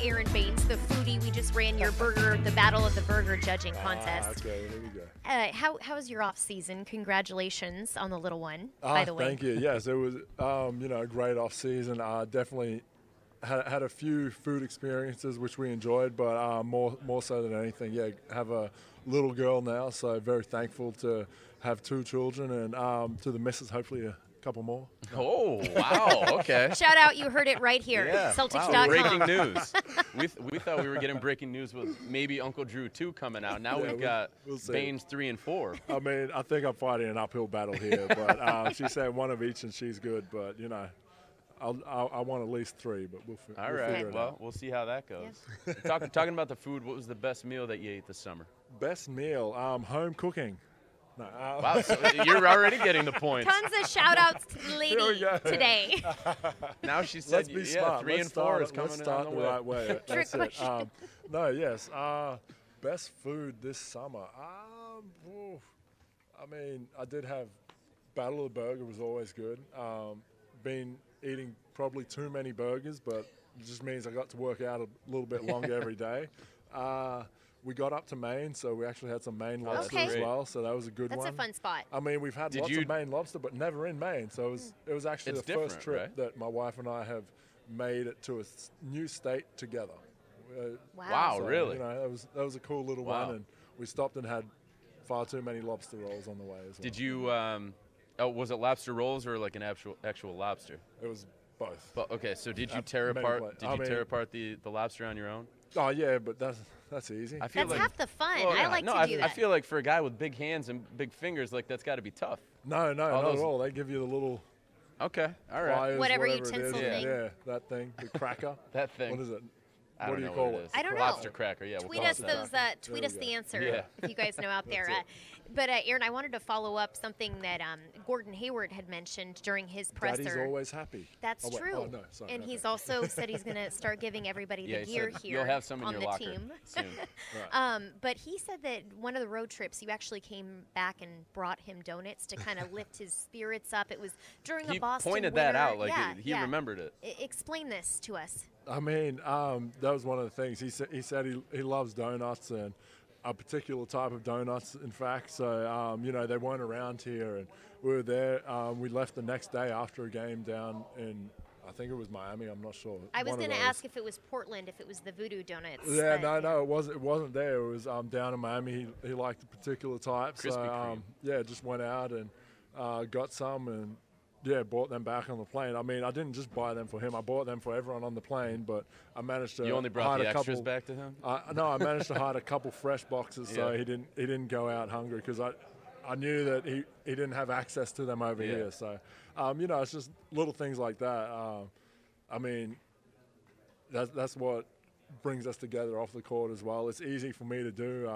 Aron Baynes, the foodie. We just ran your burger, the Battle of the Burger judging contest. Okay, there we go. How was your off season? Congratulations on the little one, by the way. Thank you. Yes, it was a great off season. Definitely had a few food experiences which we enjoyed, but more so than anything, have a little girl now, so very thankful to have 2 children, and to the missus, hopefully a couple more. Oh, wow, okay. Shout out, you heard it right here. Yeah. Celtics.com. Wow. Breaking news. We thought we were getting breaking news with maybe Uncle Drew 2 coming out. Now we've got Baynes 3 and 4. I mean, I think I'm fighting an uphill battle here, but she said one of each and she's good, but, I want at least 3, but we'll figure it out. Well, we'll see how that goes. Talking about the food, what was the best meal that you ate this summer? Best meal, home cooking. No, wow, so you're already getting the points. Tons of shout-outs to the lady today. Now she said, smart. 3 and 4 is coming Let's start on the the right way. Trick question. Best food this summer. I mean, I did have Battle of the Burger was always good. Been eating probably too many burgers, but it just means I got to work out a little bit longer every day. We got up to Maine, so we actually had some Maine lobster as well, so that was a good one. That's a fun spot. I mean, we've had lots of Maine lobster, but never in Maine, so it was actually the first trip that my wife and I have made it to a new state together. Wow, so, really? That was a cool little one, and we stopped and had far too many lobster rolls on the way as well. Did you, was it lobster rolls or like an actual lobster? It was both. But, okay, so did you tear apart the lobster on your own? Oh yeah, but that's easy. That's half the fun. I like to do that. I feel like for a guy with big hands and big fingers, like that's got to be tough. No, not at all. They give you the little. Okay, all right. Pliers, whatever utensil thing. Yeah, that thing, the cracker. That thing. What is it? What do you call it? I don't know. Lobster cracker, yeah. Tweet us the answer if you guys know out there. But Aaron, I wanted to follow up something that Gordon Hayward had mentioned during his presser. Daddy's always happy. That's true. Oh, no, sorry, and he's also said he's going to start giving everybody the gear here you'll have some in on your the locker team. Soon. But he said that one of the road trips, you actually came back and brought him donuts to kind of lift his spirits up. It was during a Boston He pointed winter. that out, like he remembered it. Explain this to us. I mean, that was one of the things. He said he loves donuts and a particular type of donuts, in fact. So, they weren't around here. And we were there. We left the next day after a game down in, I think it was Miami. I'm not sure. I was going to ask if it was Portland, if it was the Voodoo Donuts. Yeah, no, it wasn't there. It was down in Miami. He liked a particular type. Krispy Kreme. Just went out and got some and, bought them back on the plane. I mean, I didn't just buy them for him. I bought them for everyone on the plane, but I managed to. You only brought the extras back to him? No, I managed to hide a couple fresh boxes, so he didn't go out hungry because I knew that he didn't have access to them over here. So, it's just little things like that. I mean, that's what brings us together off the court as well. It's easy for me to do.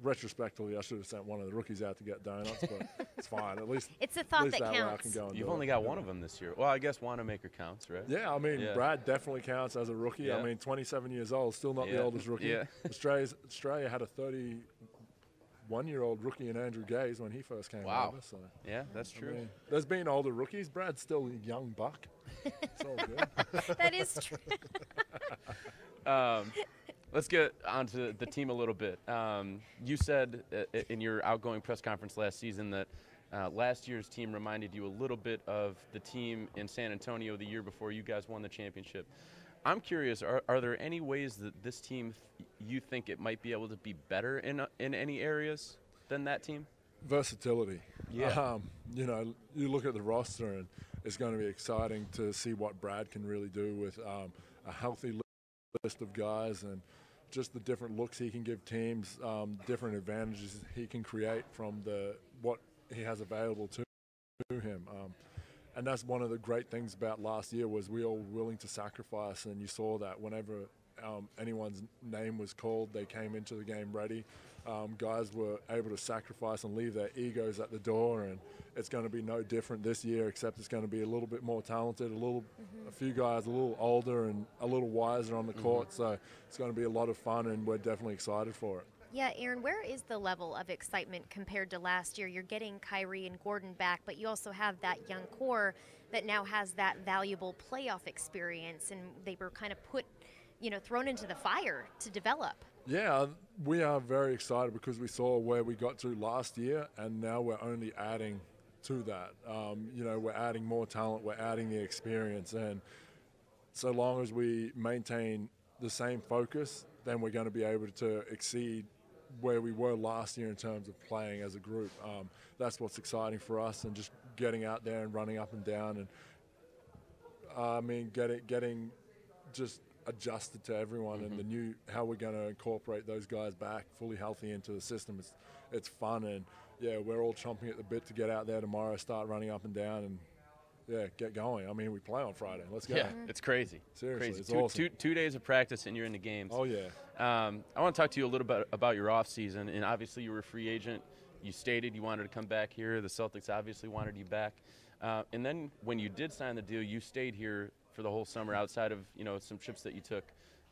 Retrospectively, I should have sent one of the rookies out to get donuts, but it's fine. At least it's a thought that counts. I can go and You've only got one of them this year. Well, I guess Wanamaker counts, right? Yeah, I mean, Brad definitely counts as a rookie. Yeah. I mean, 27 years old, still not the oldest rookie. Yeah. Australia had a 31-year-old rookie in Andrew Gaze when he first came over. So, yeah, that's true. I mean, there's been older rookies. Brad's still a young buck. It's all good. That is true. Let's get onto the team a little bit. You said in your outgoing press conference last season that last year's team reminded you a little bit of the team in San Antonio the year before you guys won the championship. I'm curious, are there any ways that this team, you think it might be able to be better in any areas than that team? Versatility. Yeah. You look at the roster and it's going to be exciting to see what Brad can really do with a healthy list of guys and just the different looks he can give teams, different advantages he can create from what he has available to him. And that's one of the great things about last year was we all were willing to sacrifice, and you saw that whenever anyone's name was called, they came into the game ready. Guys were able to sacrifice and leave their egos at the door, and it's going to be no different this year, except it's going to be a little bit more talented, a few guys a little older and a little wiser on the court, so it's going to be a lot of fun, and we're definitely excited for it. Yeah, Aaron, where is the level of excitement compared to last year? You're getting Kyrie and Gordon back, but you also have that young core that now has that valuable playoff experience, and they were kind of put thrown into the fire to develop. Yeah, we are very excited because we saw where we got to last year, and now we're only adding to that. We're adding more talent, we're adding the experience, and so long as we maintain the same focus, then we're going to be able to exceed where we were last year in terms of playing as a group. That's what's exciting for us, and just getting out there and running up and down, and getting just adjusted to everyone and how we're going to incorporate those guys back fully healthy into the system. It's fun, and yeah, we're all chomping at the bit to get out there tomorrow, start running up and down, and yeah, get going. I mean, we play on Friday. Let's go. Yeah, it's crazy. Seriously, crazy. it's awesome. 2 days of practice and you're in the games. Oh yeah. I want to talk to you a little bit about your off season, and obviously you were a free agent. You stated you wanted to come back here. The Celtics obviously wanted you back, and then when you did sign the deal, you stayed here for the whole summer outside of some trips that you took.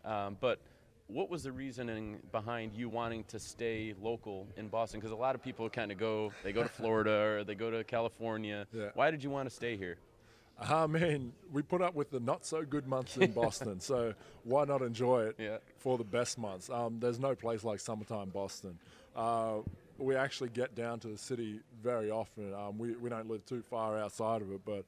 But what was the reasoning behind you wanting to stay local in Boston? Because a lot of people kind of go to Florida or they go to California. Yeah. Why did you want to stay here? We put up with the not so good months in Boston, so why not enjoy it for the best months? There's no place like summertime Boston. We actually get down to the city very often. We don't live too far outside of it, but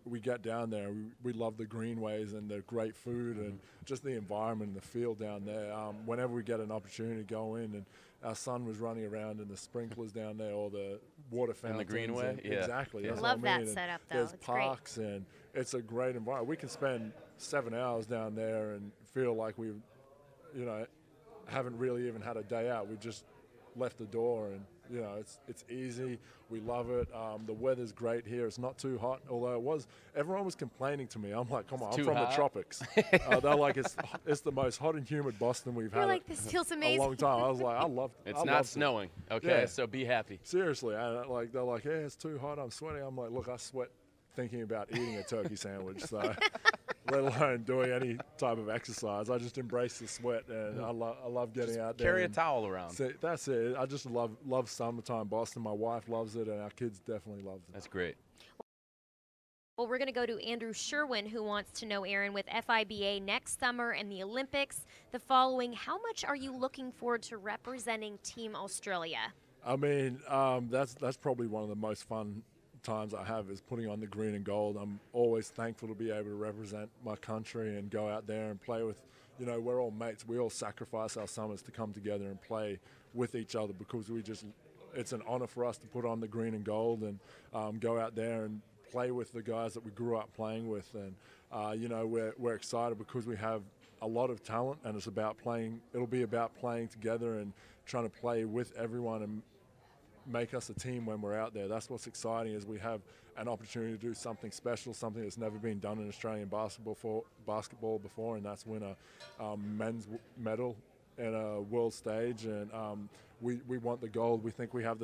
we get down there. We love the greenways and the great food and just the environment and the feel down there. Whenever we get an opportunity to go in, and our son was running around in the sprinklers down there, or the water fountains. In the greenway? Yeah. Exactly. Yeah. That's Love what I that mean. setup, though. There's It's parks, and it's a great environment. We can spend 7 hours down there and feel like we, haven't really even had a day out. We just left the door, and it's easy. We love it. The weather's great here. It's not too hot, although everyone was complaining to me. I'm like, come on, I'm from the tropics. They're like, it's the most hot and humid Boston we've had Like, this feels amazing. a long time. I was like, I love it. It's not snowing, okay? So be happy. Seriously, they're like, yeah, it's too hot, I'm sweating. I'm like, look, I sweat thinking about eating a turkey sandwich, so let alone doing any type of exercise. I just embrace the sweat, and I love getting out there. Carry a towel around. That's it. I just love summertime Boston. My wife loves it, and our kids definitely love it. That's great. Well, we're going to go to Andrew Sherwin, who wants to know, Aaron, with FIBA next summer and the Olympics the following, how much are you looking forward to representing Team Australia? I mean, that's probably one of the most fun times I have, is putting on the green and gold. I'm always thankful to be able to represent my country and go out there and play with, we're all mates. We all sacrifice our summers to come together and play with each other, because it's an honor for us to put on the green and gold and go out there and play with the guys that we grew up playing with. And we're excited because we have a lot of talent, and it's about playing. It'll be about playing together and trying to play with everyone and make us a team when we're out there. That's what's exciting, is we have an opportunity to do something special, something that's never been done in Australian basketball before, and that's win a men's medal in a world stage. And we want the gold. We think we have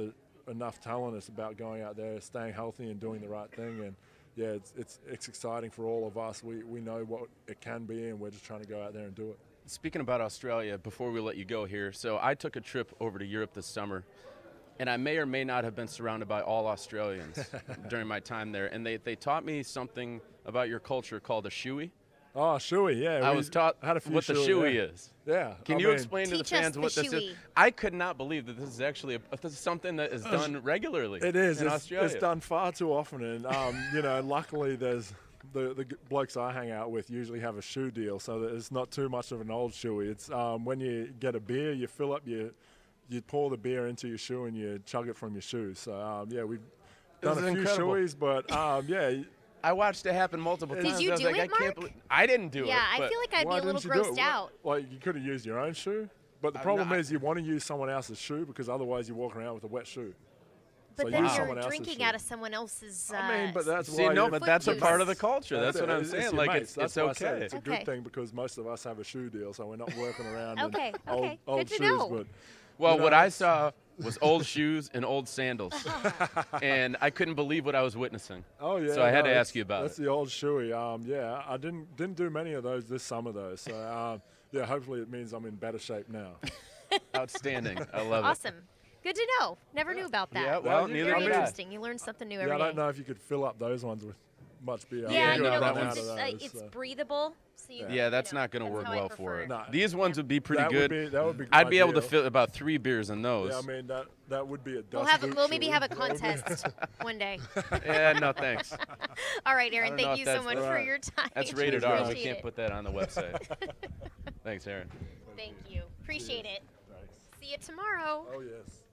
enough talent. It's about going out there, staying healthy, and doing the right thing. And yeah, it's exciting for all of us. We know what it can be, and we're just trying to go out there and do it. Speaking about Australia, before we let you go here, so I took a trip over to Europe this summer, and I may or may not have been surrounded by all Australians during my time there. And they taught me something about your culture called a shoey. Oh, shoey, yeah. I was taught what the shoey is. Yeah. Can you explain to the fans what this is? I could not believe that this is actually this is something that is done regularly. It is. In Australia. It's done far too often. And, luckily there's the blokes I hang out with usually have a shoe deal, so that it's not too much of an old shoey. It's when you get a beer, you fill up you pour the beer into your shoe and you chug it from your shoe. So, we've done a few shoeys, but, I watched it happen multiple times. Did you do it, Mark? I didn't do it. Yeah, I feel like I'd be a little grossed out. Like, you could have used your own shoe, but the problem is you want to use someone else's shoe, because otherwise you walk around with a wet shoe. But so then you're drinking out of someone else's. But that's but that's a part of the culture. That's what I'm saying. Like, it's okay. It's a good thing, because most of us have a shoe deal, so we're not working around in old good to shoes. know. Well, what I saw was old shoes and old sandals, and I couldn't believe what I was witnessing. Oh yeah. So I had to ask you about it. That's the old shoey. I didn't do many of those this summer though. So hopefully it means I'm in better shape now. Outstanding. I love it. Awesome. Good to know. Never knew about that. Yeah, well, neither Very did I. interesting. You learn something new every day. I don't know if you could fill up those ones with much beer. Yeah, you know, run that out one's- of those, it's so. breathable. So you, Yeah, that's you know, not going to work how I well for prefer it. No. These ones would be pretty That good. would be I'd be able to ideal. fit about 3 beers in those. Yeah, I mean that would be a We'll dust have boot, we'll maybe surely. have a That would be- contest one day. Yeah, no thanks. All right, I Aaron, don't know thank if you so that's- much for Alright. your time. That's rated R. We Appreciate can't it. put that on the website. Thanks, Aaron. Thank you. Appreciate it. Thanks. See you tomorrow. Oh yes.